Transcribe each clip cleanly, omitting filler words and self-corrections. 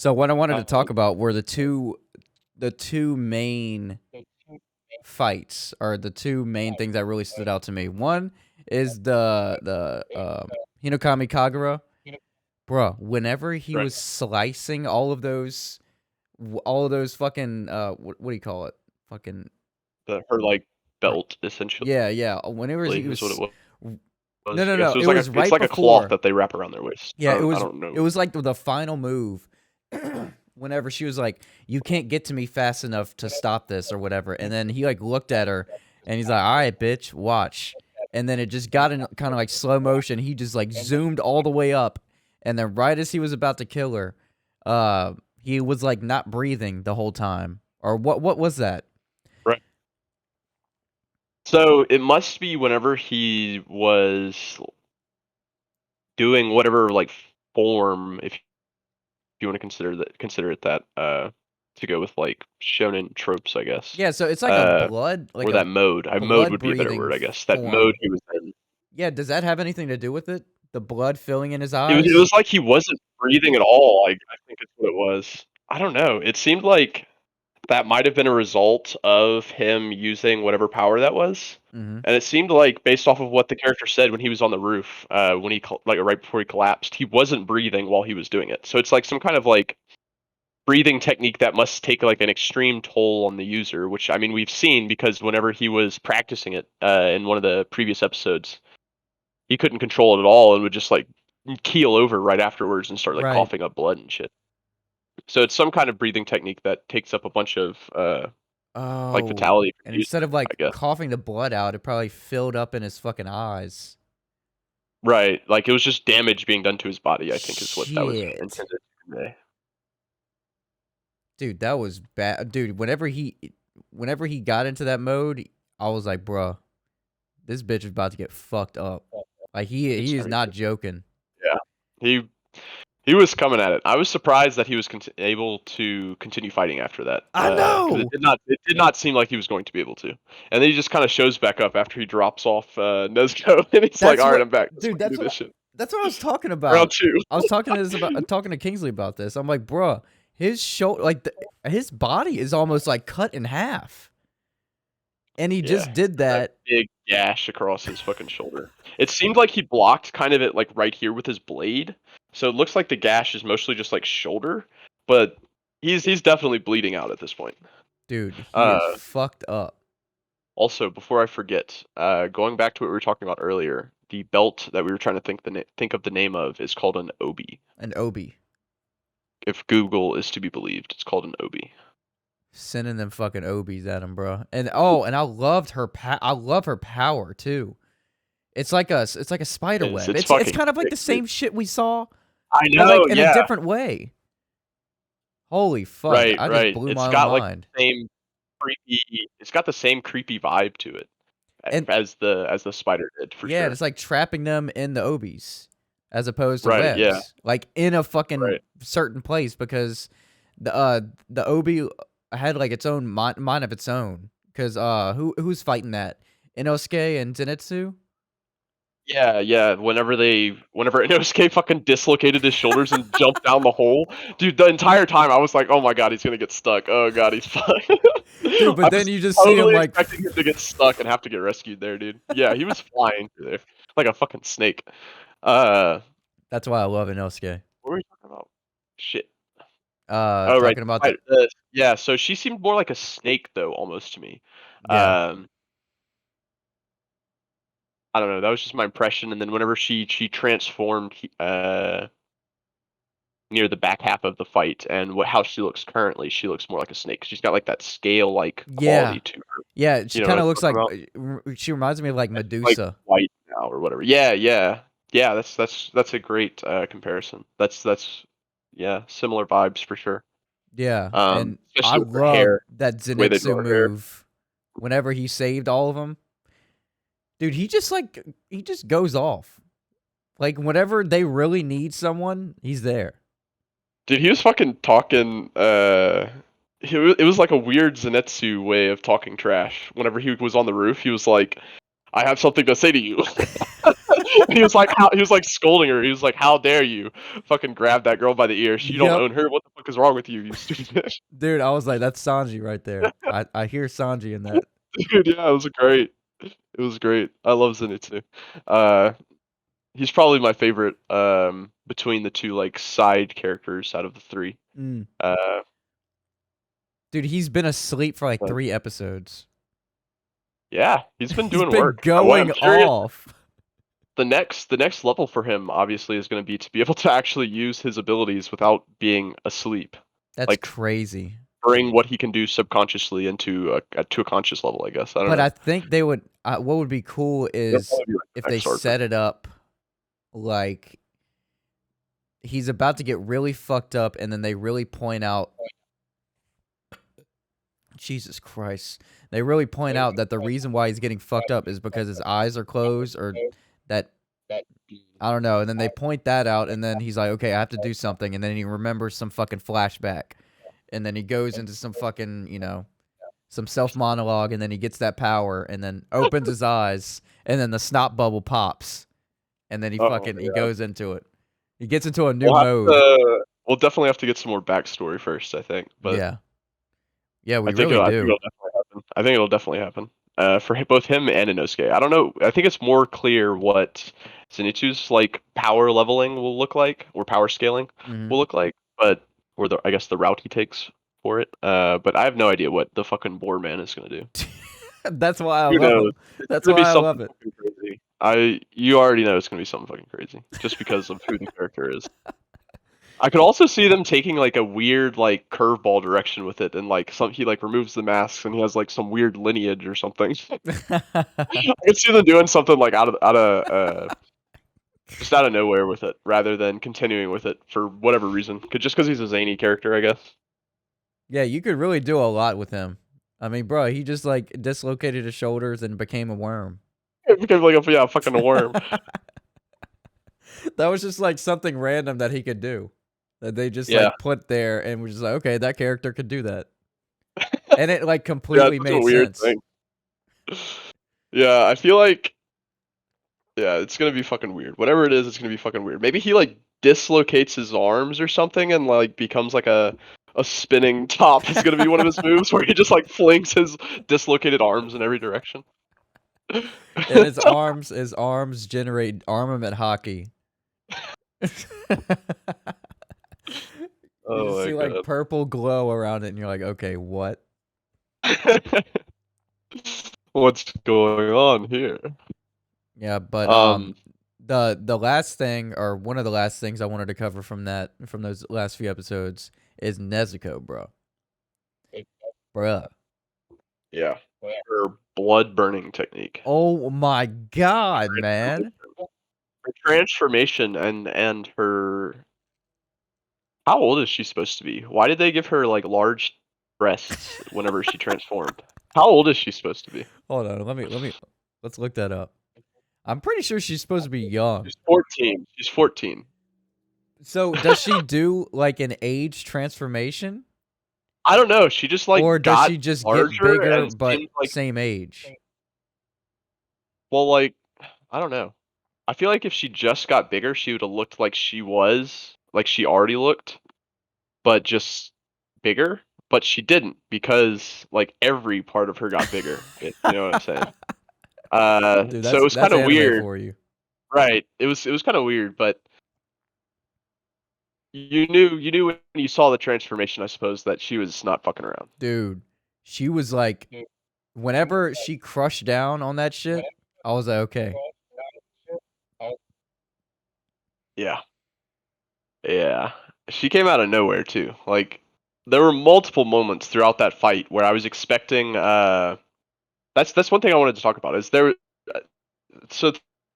So what I wanted to talk about were the two main fights, or the two main things that really stood out to me. One is the Hinokami Kagura, bruh. Whenever he Right. was slicing all of those fucking what do you call it? Fucking Her like belt essentially yeah. Whenever he is what it was, was. no, I no, guess no. it was It like was it's right like a cloth before. that they wrap around their waist. Yeah, it I was don't it know. was like the final move. Whenever she was like, "You can't get to me fast enough to stop this," or whatever, and then he like looked at her, and he's like, "All right, bitch, watch." And then it just got in kind of like slow motion. He just like zoomed all the way up, and then right as he was about to kill her, he was like not breathing the whole time, or what? What was that? Right. So it must be whenever he was doing whatever like form, if you want to consider it that, to go with like shonen tropes, I guess. Yeah, so it's like a Or that mode. Mode blood would be a better breathing word, I guess. That mode form. he was in. Yeah, does that have anything to do with it? The blood filling in his It eyes? was like he wasn't breathing at all. I think it's what it was. I don't know. It seemed like that might have been a result of him using whatever power that was. Mm-hmm. And it seemed like, based off of what the character said when he was on the roof, when he like right before he collapsed, he wasn't breathing while he was doing it. So it's like some kind of like breathing technique that must take like an extreme toll on the user. Which I mean, we've seen because whenever he was practicing it in one of the previous episodes, he couldn't control it at all and would just like keel over right afterwards and start like Right. coughing up blood and shit. So it's some kind of breathing technique that takes up a bunch of like Oh, vitality from and using instead of it, I like guess. coughing the blood out, it probably filled up in his fucking eyes. Right, like it was just damage being done to his body, I think is what that was Shit. intended to convey. Dude, that was bad. Dude, whenever he got into that mode, I was like, bruh, this bitch is about to get fucked up. Like It's he is not crazy. joking. Yeah, he was coming at it. I was surprised that he was able to continue fighting after that, I because know. it did not seem like he was going to be able to. And then he just kind of shows back up after he drops off Nezuko, and he's like, That's "All right, what I'm back. Let's dude, fucking do this shit." that's what I was talking Round about. two. I was talking to Kingsley about this. I'm like, bruh, his shoulder, like his body is almost like cut in half. And he Yeah, just did got that that. big gash across his fucking shoulder. It seemed like he blocked kind of it like right here with his blade. So it looks like the gash is mostly just like shoulder, but he's definitely bleeding out at this point. Dude, he is Uh, fucked up. Also, before I forget, going back to what we were talking about earlier, the belt that we were trying to think of the name of is called an obi. An Obi. If Google is to be believed, it's called an obi. Sending them fucking Obies at him, bro. And and I love her power too. It's like a spider web. It's It's fucking kind of like sick, the dude. same shit we saw, I but know, like in a yeah. different way. Holy fuck. Right, I just right. blew my It's own got like mind. the same it's got the same creepy vibe to it And as the spider did for yeah, sure. it's like trapping them in the Obies as opposed to Right, yeah, webs. Like in a fucking right. certain place, because the Obi had like its own mind of its own. Cause who's fighting that? Inosuke and Zenitsu? Yeah, yeah. Whenever Inosuke fucking dislocated his shoulders and jumped down the hole, dude, the entire time I was like, "Oh my god, he's gonna get stuck. Oh god, he's fine." Dude, I but then was you just see him totally like expecting him to get stuck and have to get rescued there, dude. Yeah, he was flying through there like a fucking snake. Uh, that's why I love Inosuke. what were we talking about? Shit. Oh, right. Talking about the Yeah, so she seemed more like a snake though, almost to me. yeah. Um, I don't know. That was just my impression. And then whenever she transformed, near the back half of the fight, and how she looks currently, she looks more like a snake. She's got like that scale like Yeah. quality to her. Yeah, You she know what kind I'm of looks talking like about? she reminds me of like She's like Medusa. white now or whatever. Yeah, yeah, yeah. That's a great comparison. That's yeah, similar vibes for sure. Yeah, and I Especially with her love hair, that the way they draw Zenitsu her hair. move whenever he saved all of them. Dude, he just goes off. Like whenever they really need someone, he's there. Dude, he was fucking talking. It was like a weird Zenitsu way of talking trash. Whenever he was on the roof, he was like, "I have something to say to you." He was like scolding her. He was like, "How dare you fucking grab that girl by the ear? You don't Yep. own her. What the fuck is wrong with you, you stupid bitch? Dude, I was like, that's Sanji right there. I hear Sanji in that. Dude, yeah, it was great. It was great. I love Zenitsu. Uh, he's probably my favorite between the two like side characters out of the three. Mm. Uh, Dude, he's been asleep for like but 3 episodes. yeah, he's been He's doing been work. What going I'm curious, off. the next level for him obviously is going to be able to actually use his abilities without being asleep. That's Like crazy. bring what he can do subconsciously into to a conscious level. I guess I don't But know. I think they would. What would be cool That'll is probably be like if the they next arc. set it up like he's about to get really fucked up, and then they really point out. Jesus Christ! They really point out that the reason why he's getting fucked up is because his eyes are closed, or that I don't know. And then they point that out, and then he's like, "Okay, I have to do something," and then he remembers some fucking flashback, and then he goes into some fucking some self monologue, and then he gets that power, and then opens his eyes, and then the snot bubble pops, and then he Oh fucking he yeah. goes into it. He gets into a new mode. We'll definitely have to get some more backstory first, I think. But Yeah, yeah, I we think really it'll, I think do. it'll definitely happen. I think it'll definitely happen. For both him and Inosuke. I don't know. I think it's more clear what Zenitsu's like power leveling will look like, or power scaling Hmm. will look like, but or the I guess the route he takes for it. But I have no idea what the fucking boar man is gonna do. That's why I Who love knows? him. It's That's gonna be why I something love it. fucking crazy. You already know it's gonna be something fucking crazy just because of who the character is. I could also see them taking like a weird like curveball direction with it, and like he like removes the masks and he has like some weird lineage or something. I could see them doing something like out of just out of nowhere with it, rather than continuing with it for whatever reason. Just because he's a zany character, I guess. Yeah, you could really do a lot with him. I mean, bro, he just like dislocated his shoulders and became a worm. It became like a fucking worm. That was just like something random that he could do. That they just Yeah, like put there and was just like, okay, that character could do that. And it like yeah, completely it's such a made weird sense. thing. Yeah, I feel like yeah, it's gonna be fucking weird. Whatever it is, it's gonna be fucking weird. Maybe he like dislocates his arms or something and like becomes like a spinning top is gonna be one of his moves where he just like flings his dislocated arms in every direction. And his arms generate armament hockey. You just Oh my see like god. purple glow around it and you're like, okay, what? What's going on here? Yeah, but Um, the last thing, or one of the last things I wanted to cover from those last few episodes is Nezuko, bro. Bruh. yeah, her blood burning technique, Oh my god, man. her transformation, and her. How old is she supposed to be? Why did they give her like large breasts whenever she transformed? How old is she supposed to be? Hold on, let's look that up. I'm pretty sure she's supposed to be young. She's 14. She's 14. So does she do like an age transformation? I don't know. She just like Or does got she just get larger bigger and but seemed like same age? well, like I don't know. I feel like if she just got bigger, she would have looked like she already looked, but just bigger. But she didn't because like every part of her got bigger. You know what I'm saying? Dude, So that's it was kind that's of anime weird, for you. right? It was kind of weird, but you knew when you saw the transformation, I suppose, that she was not fucking around. Dude, she was like whenever she crushed down on that shit, I was like, okay. Yeah, yeah. She came out of nowhere too. Like there were multiple moments throughout that fight where I was expecting. That's one thing I wanted to talk about. Is there uh, so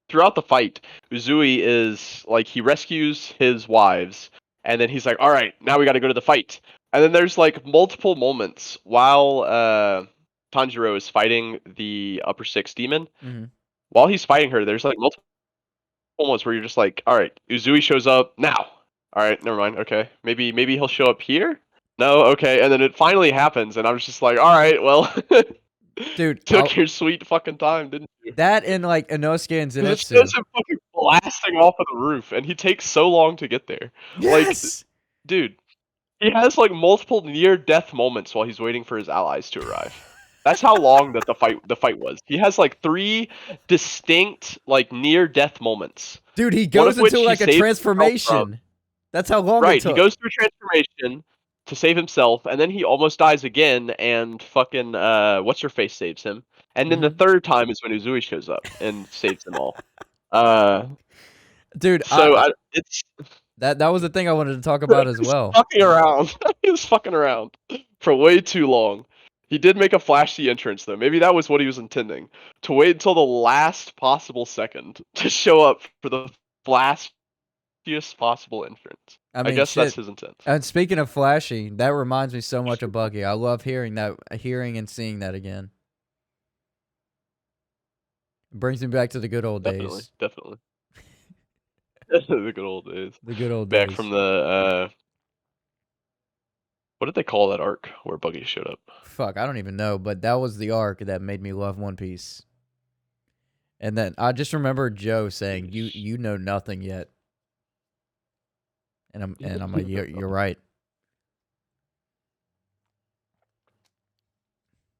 throughout the fight, Uzui is like he rescues his wives, and then he's like, "All right, now we got to go to the fight." And then there's like multiple moments while Tanjiro is fighting the upper six demon. Hmm. While he's fighting her, there's like multiple moments where you're just like, "All right, Uzui shows up now." All right, never mind. Okay, maybe he'll show up here. No, okay, and then it finally happens, and I was just like, "All right, well." Dude, Took your sweet fucking time, didn't you? that and like Inosuke and Because it shows Zenitsu. him fucking blasting off of the roof, and he takes so long to get there. Like, Yes. dude, He has like multiple near death moments while he's waiting for his allies to arrive. That's how long that the fight was. He has like 3 distinct like near death moments. Dude, he One of goes into which he like a saves himself from. transformation. That's how long it Right, he took. goes through transformation to save himself, and then he almost dies again, and fucking what's her face saves him. And then the Hmm. third time is when Uzui shows up and saves them all. Uh, Dude, so it's that was the thing I wanted to talk about as he's well. fucking around. He was fucking around for way too long. He did make a flashy entrance though. Maybe that was what he was intending. To wait until the last possible second to show up for the flashiest possible entrance. I I mean, guess that's shit. his intent. And speaking of flashy, that reminds me so much of Buggy. I love hearing and seeing that again. It brings me back to the good old Definitely, days. definitely. The good old days. The good old Back days. from the what did they call that arc where Buggy showed up? Fuck, I don't even know, but that was the arc that made me love One Piece. And then I just remember Joe saying, "You know nothing yet," and I'm like, "You're right."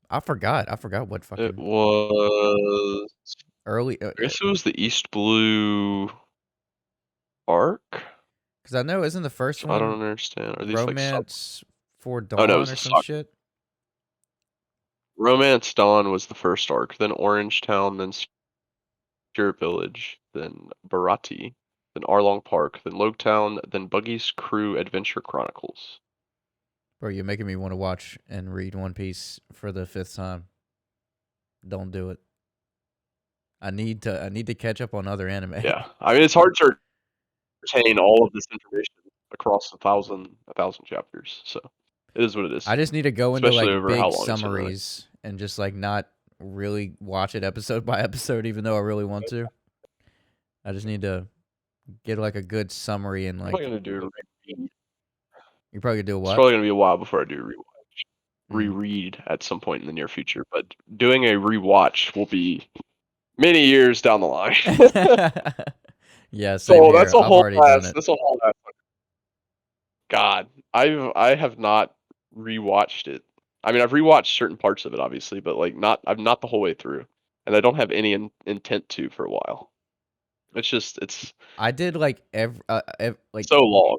I forgot what It fucking was early. I guess it was the East Blue arc. Because I know isn't the first I don't one understand. Are these like sub? Romance for Oh no, it Dawn was or the some Saga. shit? Romance Dawn was the first arc, then Orange Town, then Spirit Village, then Barati, then Arlong Park, then Logetown, then Buggy's Crew Adventure Chronicles. Bro, you're making me want to watch and read One Piece for the 5th time. Don't do it. I need to catch up on other anime. Yeah, I mean it's hard to retain all of this information across a thousand chapters. So it is what it I is, just need to go into especially like over how big long it's been running. summaries and just like not really watch it episode by episode, even though I really want to. I just need to get like a good summary and I'm probably like gonna do. you probably could do It's what? probably gonna be a while before I do Mm. reread at some point in the near future, but doing a rewatch will be many years down the line. Yeah, same So here. that's a I've whole already done ass. it. That's a whole ass. God, I have not rewatched it. I mean, I've rewatched certain parts of it, obviously, but like I'm not the whole way through, and I don't have any intent to for a while. It's I did like like so long.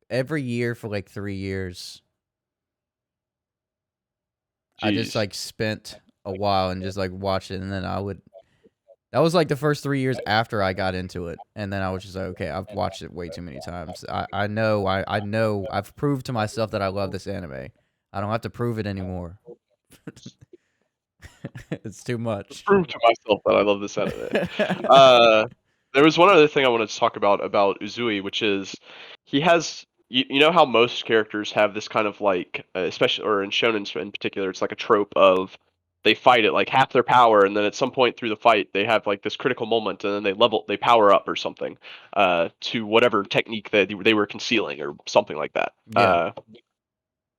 every year for like 3 years. I just Jeez. like spent a while and just like watched it, and then that was like the first 3 years after I got into it, and then I was just like, okay, I've watched it way too many times. I know I've proved to myself that I love this anime. I don't have to prove it anymore. It's too much. Prove to myself that I love this anime. Uh, there was one other thing I wanted to talk about Uzui, which is he has you know how most characters have this kind of like especially or in shonen in particular, it's like a trope of they fight at like half their power, and then at some point through the fight they have like this critical moment, and then they power up or something to whatever technique that they were concealing or something like that. Yeah.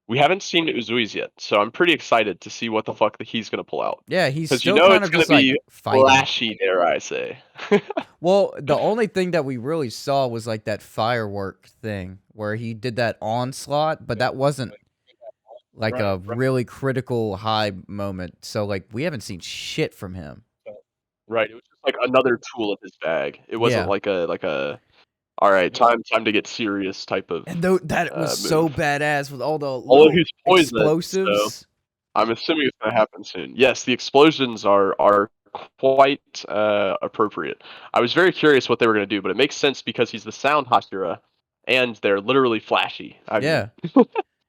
We haven't seen Uzui's yet, so I'm pretty excited to see what the fuck that he's gonna pull out. Yeah, he's Because still kind it's of gonna just like be fighting. flashy, dare I say. Well, the only thing that we really saw was like that firework thing where he did that onslaught, but that wasn't like Right, a really critical high moment. So like we haven't seen shit from him. right. It was just like another tool in his bag. It wasn't Yeah. like a all right, time to get serious type of And though that was so move. badass with all the Although little he's poisoned, so explosives. I'm assuming it's gonna happen soon. Yes, the explosions are quite appropriate. I was very curious what they were gonna do, but it makes sense because he's the sound Hashira, and they're literally flashy. I mean, Yeah.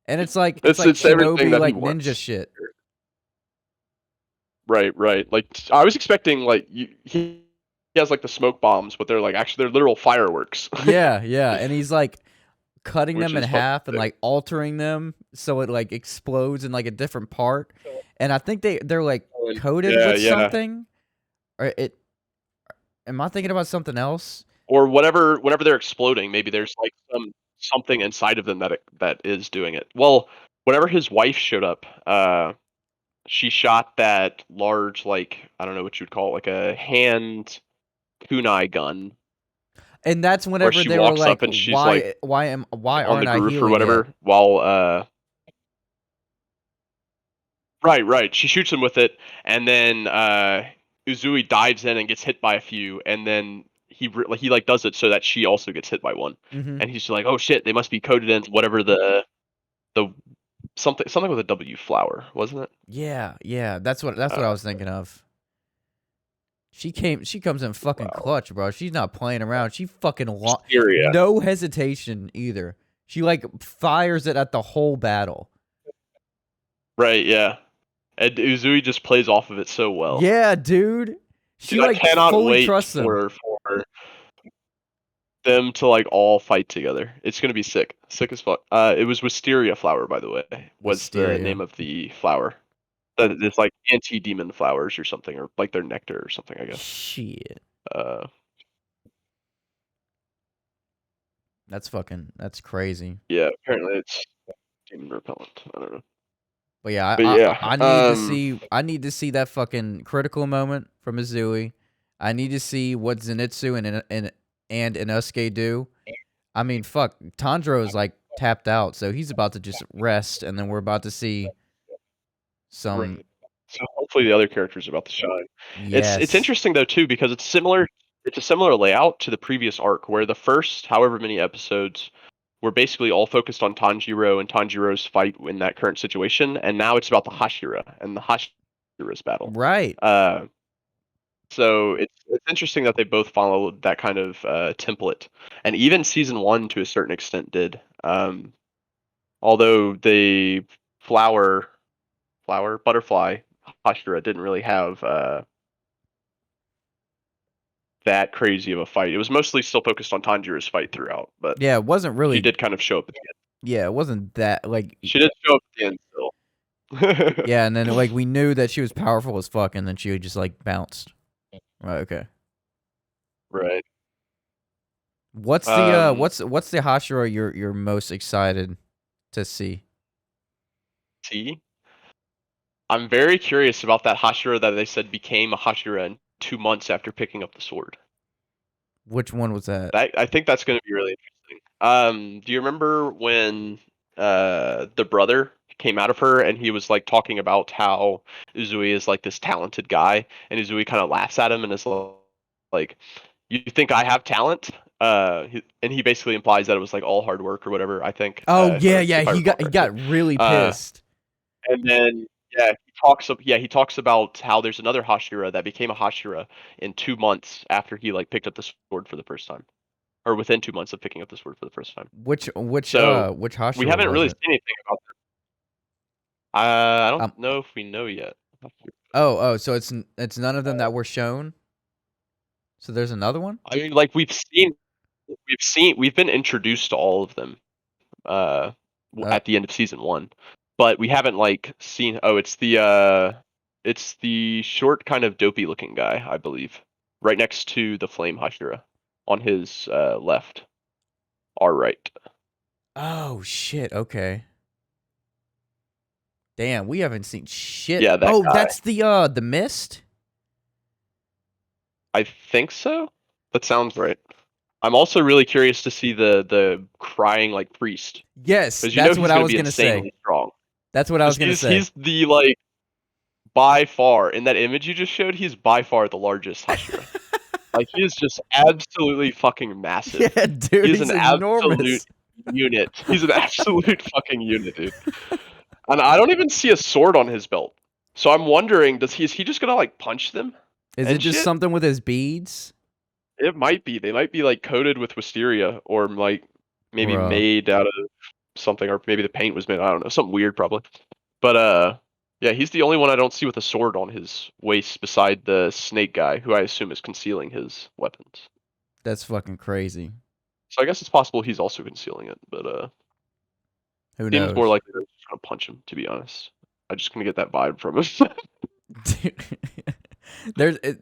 And it's it's like it's everything shinobi that he like ninja wants. shit. Right, right. Like I was expecting like he has like the smoke bombs, but they're like actually they're literal fireworks, Yeah, yeah. And he's like cutting which them in is fucking half and sick. like altering them so it like explodes in like a different part. And I think they're like coated Yeah, with yeah. something. Or it am I thinking about something else? Or whatever whenever they're exploding, maybe there's like something inside of them that is doing it. Well, whenever his wife showed up, she shot that large like I don't know what you would call it, like a hand kunai gun. And that's where whenever she they were walks up like, and she's like why on the aren't I roof or healing yet? whatever, while right. She shoots him with it, and then Uzui dives in and gets hit by a few, and then he like does it so that she also gets hit by one, Mm-hmm. and he's just like, oh shit, they must be coded in whatever the something with a W flower, wasn't it? Yeah. That's what I Uh, was thinking of. She comes in fucking Flower. clutch, bro. She's not playing around. She fucking Syria. no hesitation either. She like fires it at the whole battle. Right, yeah. And Uzui just plays off of it so well. Yeah, dude. She Dude, I like cannot fully wait trusts him. for them to like all fight together. It's gonna be sick. Sick as fuck. It was Wisteria flower, by the way, was the Wisteria. name of the flower. That it's like anti-demon flowers or something, or like their nectar or something, I guess. Shit. Uh, That's crazy. yeah, apparently it's demon repellent. I don't know. But yeah, But yeah, I need to see that fucking critical moment from Uzui. I need to see what Zenitsu and Inosuke do. I mean, fuck, Tanjiro is like tapped out, so he's about to just rest, and then we're about to see some. right. So hopefully the other characters are about to shine. It's Yes. interesting though too because it's similar. It's a similar layout to the previous arc where the first however many episodes were basically all focused on Tanjiro and Tanjiro's fight in that current situation, and now it's about the Hashira and the Hashira's battle. Right. Uh, so it's interesting that they both follow that kind of template, and even season one to a certain extent did. Although the flower butterfly Hashira didn't really have that crazy of a fight. It was mostly still focused on Tanjiro's fight throughout, but Yeah, it wasn't she really. did kind of show up at the end. Yeah, it wasn't that like. She did show up at the end still. Yeah, and then like we knew that she was powerful as fuck, and then she just like bounced. Right. Okay. Right. What's the Um, what's the Hashira you're most excited to see? T. I'm very curious about that Hashira that they said became a Hashira in 2 months after picking up the sword. Which one was that? That I think that's going to be really interesting. Do you remember when the brother came out of her and he was like talking about how Uzui is like this talented guy, and Uzui kind of laughs at him and is like, "You think I have talent?" And he basically implies that it was like all hard work or whatever. I think, Oh yeah, yeah. if I recall He correctly. got really Uh, pissed. and then he talks about how there's another Hashira that became a Hashira in 2 months after he like picked up the sword for the first time, or within 2 months of picking up the sword for the first time. So Which we Hashira haven't was really it? seen anything about that. I don't Um. know if we know yet. Oh. So it's none of them that were shown. So there's another one. I mean, like we've been introduced to all of them uh, Uh. at the end of season one, but we haven't like seen. Oh, it's the short, kind of dopey looking guy, I believe, right next to the flame Hashira, on his left, our right. Oh shit. Okay. Damn, we haven't seen shit. Yeah, that Oh, guy. that's the mist. I think so. That sounds right. I'm also really curious to see the crying like priest, Yes, because you know that's what he's I going to was be gonna say. insanely strong. That's what I was Because gonna say. he's the like by far in that image you just showed, he's by far the largest Hashira. Like he is just absolutely fucking massive. Yeah, dude, He is he's an absolute enormous. unit. He's an absolute fucking unit, dude. And I don't even see a sword on his belt. So I'm wondering, is he just gonna like punch them Is it and just shit? something with his beads? It might be. They might be like coated with wisteria, or like maybe Bruh. made out of something, or maybe the paint was made. I don't know, something weird probably. But yeah, he's the only one I don't see with a sword on his waist, beside the snake guy, who I assume is concealing his weapons. That's fucking crazy. So I guess it's possible he's also concealing it, but Who seems more knows? likely they're just gonna punch him. To be honest, I'm just gonna get that vibe from him. There's it,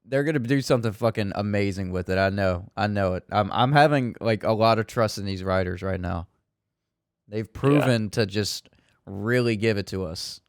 they're gonna do something fucking amazing with it. I know. I know it. I'm having like a lot of trust in these writers right now. They've Yeah, proven to just really give it to us.